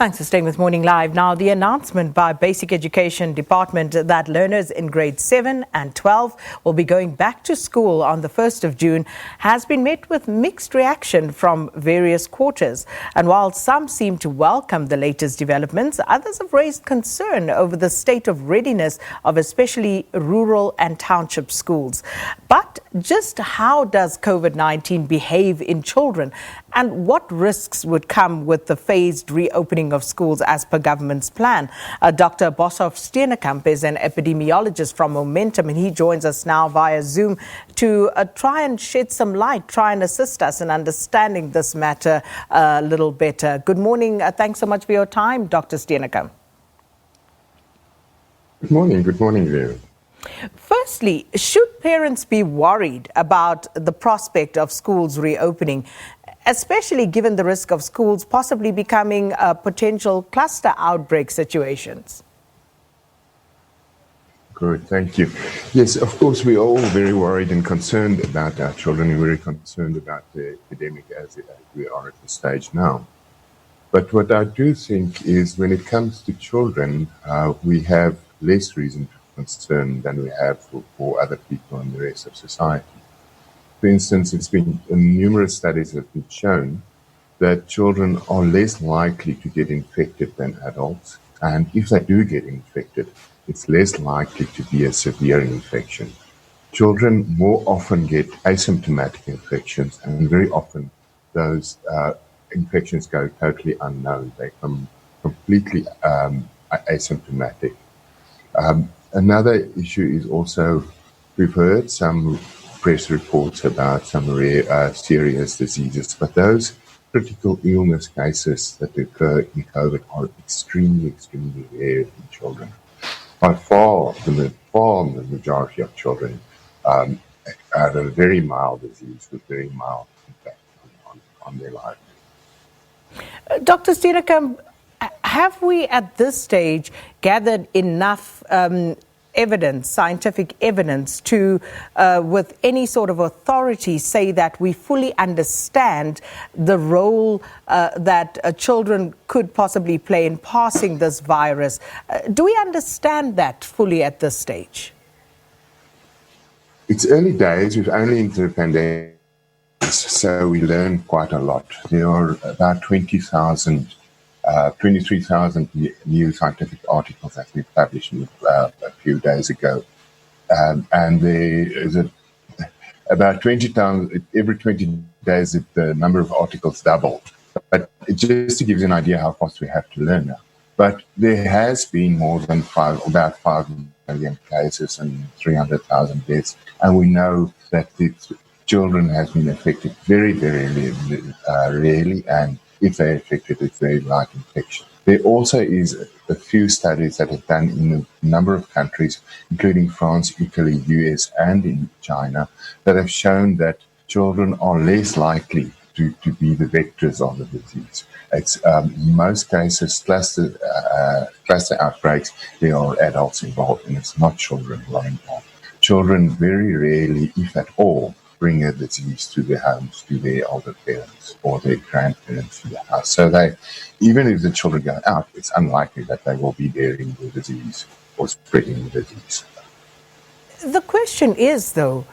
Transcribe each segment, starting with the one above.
Thanks for staying with Morning Live. Now, the announcement by Basic Education Department that learners in grade 7 and 12 will be going back to school on the 1st of June has been met with mixed reaction from various quarters. And while some seem to welcome the latest developments, others have raised concern over the state of readiness of especially rural and township schools. But just how does COVID-19 behave in children, and what risks would come with the phased reopening of schools as per government's plan? Dr. Boshoff Steenekamp is an epidemiologist from Momentum, and he joins us now via Zoom to try and shed some light, try and assist us in understanding this matter a little better. Good morning. Thanks so much for your time, Dr. Steenekamp. Good morning. Good morning, Leo. Firstly, should parents be worried about the prospect of schools reopening, especially given the risk of schools possibly becoming potential cluster outbreak situations? Good, thank you. Yes, of course, we're all very worried and concerned about our children. We're very concerned about the epidemic as we are at this stage now. But what I do think is when it comes to children, we have less reason for concern than we have for other people in the rest of society. For instance, it's been numerous studies have been shown that children are less likely to get infected than adults. And if they do get infected, it's less likely to be a severe infection. Children more often get asymptomatic infections, and very often those infections go totally unknown. They come completely asymptomatic. Another issue is also, we've heard some press reports about some rare serious diseases, but those critical illness cases that occur in COVID are extremely rare in children. By far, the majority of children have a very mild disease with very mild impact on their life. Dr. Steenekamp, have we at this stage gathered enough evidence, scientific evidence, to, with any sort of authority, say that we fully understand the role that children could possibly play in passing this virus? Do we understand that fully at this stage? It's early days. We've only entered the pandemic, so we learn quite a lot. There are about 23,000 new scientific articles that we published a few days ago. And there is about 20,000, every 20 days the number of articles doubled. But just to give you an idea how fast we have to learn now. But there has been more than about 5 million cases and 300,000 deaths. And we know that the children have been affected very, very rarely, and if they're affected, it's very light infection. There also is a few studies that have done in a number of countries, including France, Italy, US, and in China, that have shown that children are less likely to be the vectors of the disease. It's in most cases, cluster outbreaks, there are adults involved, and it's not children who are involved. Children very rarely, if at all, bring a disease to their homes, to their older parents or their grandparents to the house. So even if the children go out, it's unlikely that they will be bearing the disease or spreading the disease. The question is, though,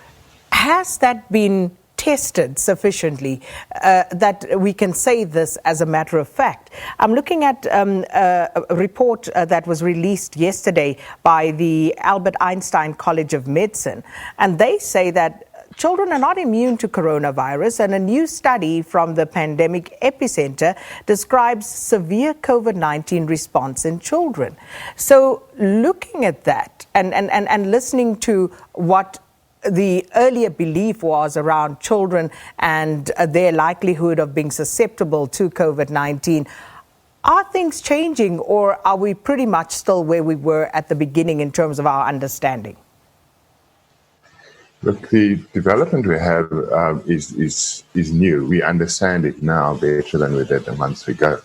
has that been tested sufficiently that we can say this as a matter of fact? I'm looking at a report that was released yesterday by the Albert Einstein College of Medicine, and they say that children are not immune to coronavirus, and a new study from the Pandemic Epicenter describes severe COVID-19 response in children. So looking at that and listening to what the earlier belief was around children and their likelihood of being susceptible to COVID-19, are things changing, or are we pretty much still where we were at the beginning in terms of our understanding? Look, the development we have is new. We understand it now better than we did a month ago.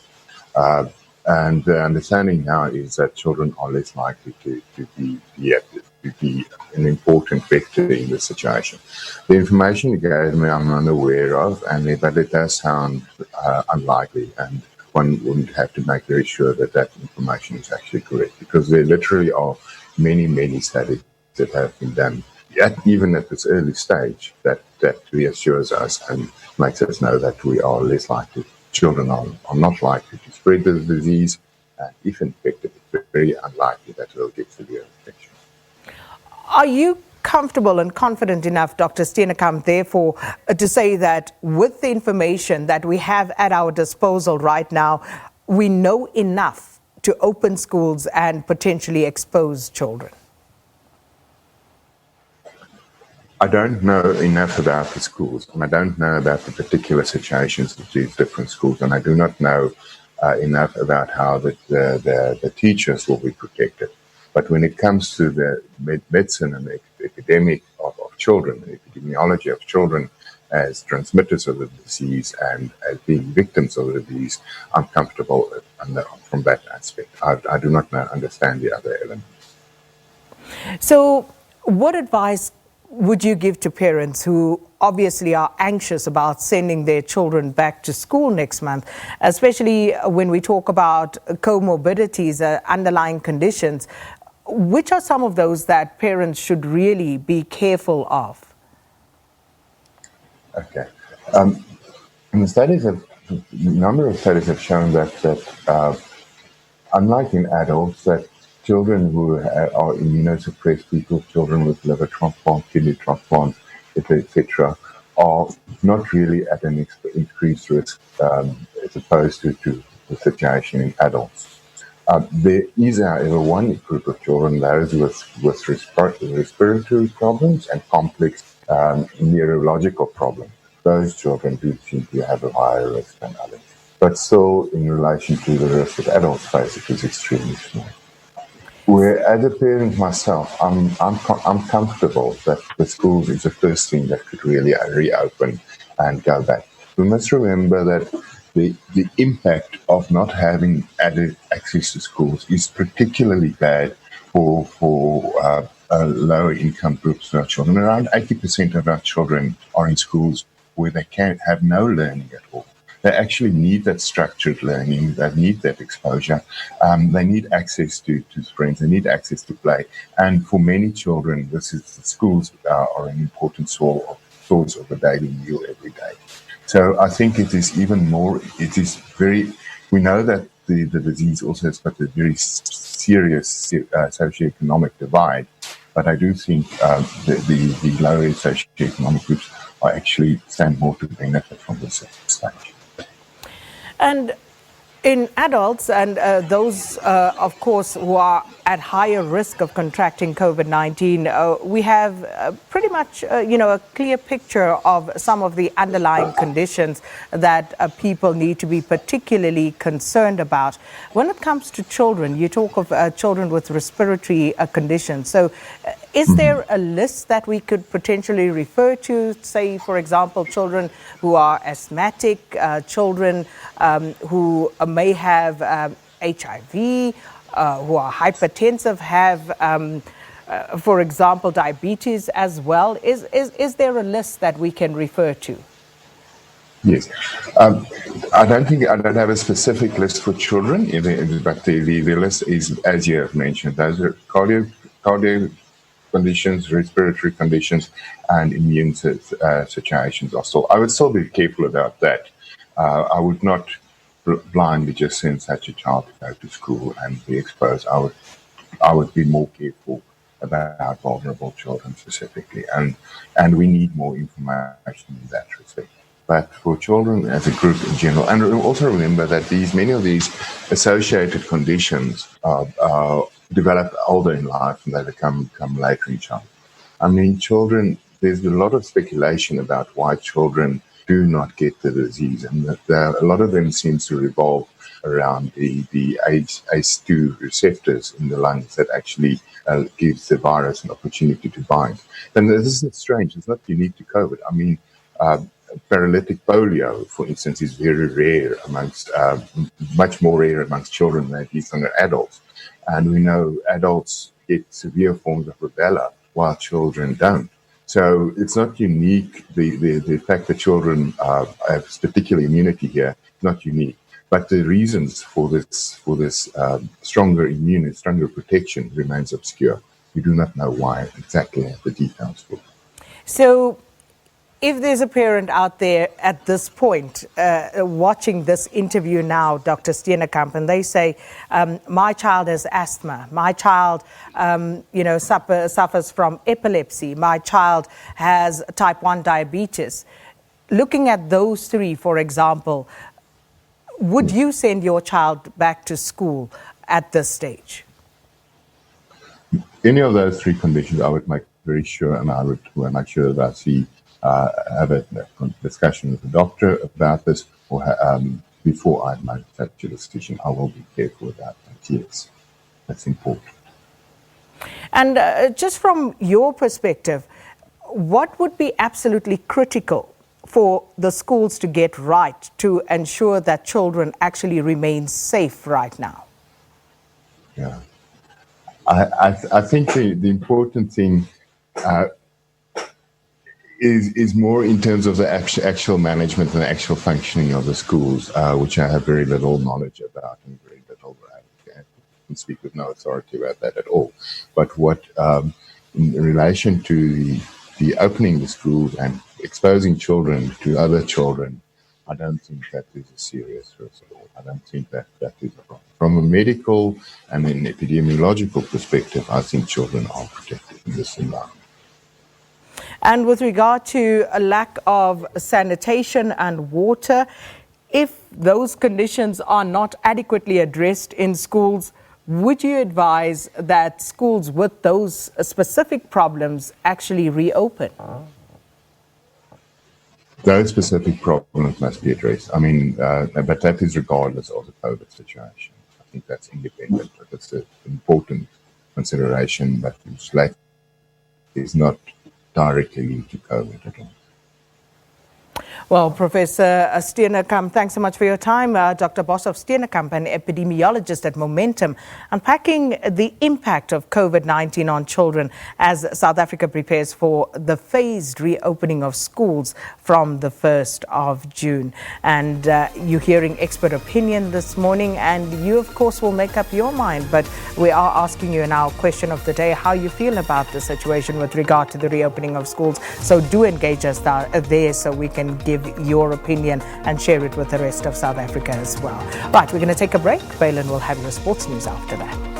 And the understanding now is that children are less likely to be an important vector in this situation. The information you gave me, I'm unaware of, but it does sound unlikely. And one would have to make very sure that that information is actually correct, because there literally are many, many studies that have been done, even at this early stage, that reassures us and makes us know that we are less likely, children are not likely to spread the disease, and if infected, it's very unlikely that they'll get severe infection. Are you comfortable and confident enough, Dr. Steenekamp, therefore, to say that with the information that we have at our disposal right now, we know enough to open schools and potentially expose children? I don't know enough about the schools, and I don't know about the particular situations of these different schools, and I do not know enough about how the teachers will be protected. But when it comes to the medicine and the epidemic of children, the epidemiology of children as transmitters of the disease and as being victims of the disease, I'm comfortable from that aspect. I do not understand the other elements. So what advice would you give to parents who obviously are anxious about sending their children back to school next month, especially when we talk about comorbidities, underlying conditions? Which are some of those that parents should really be careful of? Okay. And the number of studies have shown that unlike in adults, that children who are immunosuppressed people, children with liver transplant, kidney transplant, etc., are not really at an increased risk as opposed to the situation in adults. There is, however, one group of children, those with respiratory problems and complex neurological problems. Those children do seem to have a higher risk than others. But still, in relation to the risk that adults face, it is extremely small. Where, as a parent myself, I'm comfortable that the schools is the first thing that could really reopen and go back. We must remember that the impact of not having added access to schools is particularly bad for lower income groups of our children. Around 80% of our children are in schools where they can have no learning at all. They actually need that structured learning. They need that exposure. They need access to friends. They need access to play. And for many children, the schools are an important source of a daily meal every day. So I think it is even more, we know that the disease also has got a very serious socioeconomic divide, but I do think the lower socioeconomic groups actually stand more to benefit from this stage. And in adults and those, of course, who are at higher risk of contracting COVID-19, we have pretty much, a clear picture of some of the underlying conditions that people need to be particularly concerned about. When it comes to children, you talk of children with respiratory conditions. So is there a list that we could potentially refer to, say, for example, children who are asthmatic, children who may have HIV, who are hypertensive, have, for example, diabetes as well? Is there a list that we can refer to? Yes. I don't have a specific list for children, but the list is, as you have mentioned, those are cardio conditions, respiratory conditions, and immune situations are still. I would still be careful about that. I would not blindly just send such a child to go to school and be exposed. I would be more careful about vulnerable children specifically, and we need more information in that respect. But for children as a group in general, and also remember that many of these associated conditions develop older in life and they come later in childhood. I mean, children, there's a lot of speculation about why children do not get the disease, and that a lot of them seems to revolve around the ACE2 receptors in the lungs that actually gives the virus an opportunity to bind. And this is strange. It's not unique to COVID. I mean, paralytic polio, for instance, is very rare amongst, much more rare amongst children than it is among adults. And we know adults get severe forms of rubella while children don't. So it's not unique. The fact that children have particular immunity here is not unique. but the reasons for this stronger protection remains obscure. We do not know why exactly the details for. So, if there's a parent out there at this point watching this interview now, Dr. Steenekamp, and they say, my child has asthma, my child suffers from epilepsy, my child has type 1 diabetes. Looking at those three, for example, would you send your child back to school at this stage? Any of those three conditions, I would make very sure, and I would make sure that I see have a discussion with the doctor about this, or before I make that decision. I will be careful with that. Yes, that's important. And just from your perspective, what would be absolutely critical for the schools to get right to ensure that children actually remain safe right now? Yeah, I think the important thing is more in terms of the actual management and the actual functioning of the schools, which I have very little knowledge about and very little. I can speak with no authority about that at all. But what, in relation to the opening the schools and exposing children to other children, I don't think that is a serious risk at all. I don't think that is a problem. From a medical and an epidemiological perspective, I think children are protected in this environment. And with regard to a lack of sanitation and water, if those conditions are not adequately addressed in schools, would you advise that schools with those specific problems actually reopen? Those specific problems must be addressed. I mean, but that is regardless of the COVID situation. I think that's independent. That's an important consideration, but is not directly linked to COVID at all. Well, Professor Steenekamp, thanks so much for your time. Dr. Boshoff Steenekamp, an epidemiologist at Momentum, unpacking the impact of COVID-19 on children as South Africa prepares for the phased reopening of schools from the 1st of June. And you're hearing expert opinion this morning, and you, of course, will make up your mind. But we are asking you in our question of the day how you feel about the situation with regard to the reopening of schools. So do engage us there so we can give your opinion and share it with the rest of South Africa as well. Right, we're going to take a break. Valen will have your sports news after that.